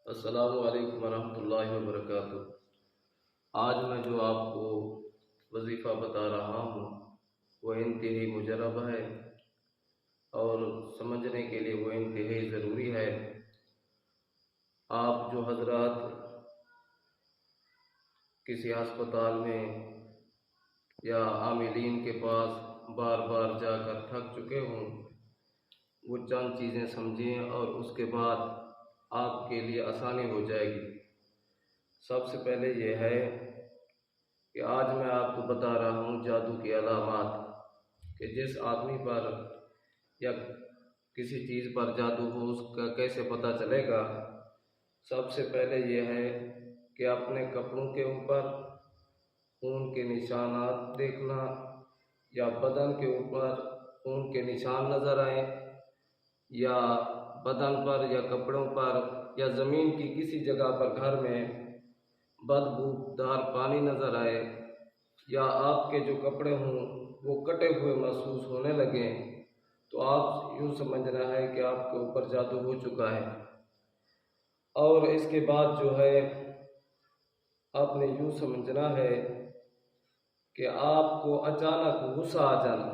अस्सलामु अलैकुम वरहमतुल्लाहि वबरकातुह। आज मैं जो आपको वजीफ़ा बता रहा हूँ वह इंतहाई मुजरब है और समझने के लिए वो इंतहाई ज़रूरी है। आप जो हजरात किसी अस्पताल में या आमिलीन के पास बार बार जाकर थक चुके हों, वो चंद चीज़ें समझें और उसके बाद आपके लिए आसानी हो जाएगी। सबसे पहले ये है कि आज मैं आपको बता रहा हूँ जादू की अलामात, कि जिस आदमी पर या किसी चीज़ पर जादू हो उसका कैसे पता चलेगा। सबसे पहले ये है कि अपने कपड़ों के ऊपर खून के निशानात देखना या बदन के ऊपर खून के निशान नज़र आए या बदन पर या कपड़ों पर या ज़मीन की किसी जगह पर घर में बदबूदार पानी नज़र आए या आपके जो कपड़े हों वो कटे हुए महसूस होने लगें, तो आप यूँ समझना है कि आपके ऊपर जादू हो चुका है। और इसके बाद जो है आपने यूँ समझना है कि आपको अचानक गुस्सा आ जाना,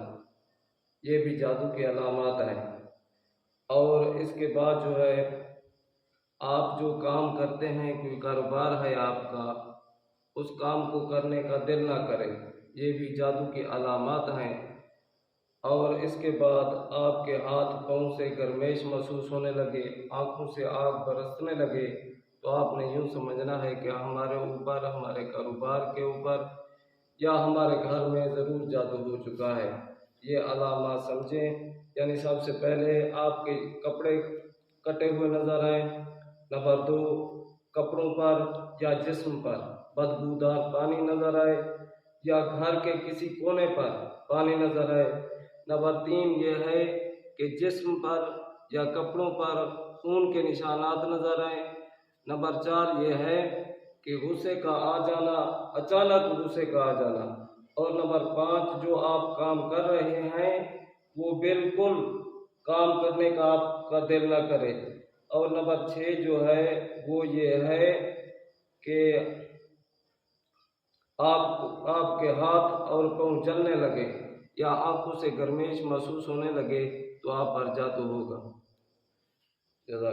ये भी जादू की अलामात हैं। और इसके बाद जो है आप जो काम करते हैं, कोई कारोबार है आपका, उस काम को करने का दिल ना करे, ये भी जादू की अलामात हैं। और इसके बाद आपके हाथ पाँव से गर्माइश महसूस होने लगे, आँखों से आग बरसने लगे, तो आपने यूँ समझना है कि हमारे ऊपर, हमारे कारोबार के ऊपर या हमारे घर में ज़रूर जादू हो चुका है। ये अलामात समझें। यानी सबसे पहले आपके कपड़े कटे हुए नज़र आए, नंबर 2 कपड़ों पर या जिस्म पर बदबूदार पानी नज़र आए या घर के किसी कोने पर पानी नज़र आए। नंबर 3 ये है कि जिस्म पर या कपड़ों पर खून के निशानात नज़र आए। नंबर 4 ये है कि गुस्से का आ जाना, अचानक गुस्से का आ जाना। और नंबर 5 जो आप काम कर रहे हैं वो बिल्कुल काम करने का आपका दिल न करे। और नंबर 6 जो है वो ये है कि आपके हाथ और पाँव जलने लगे या आंखों से गर्माइश महसूस होने लगे, तो आप पर जादू होगा।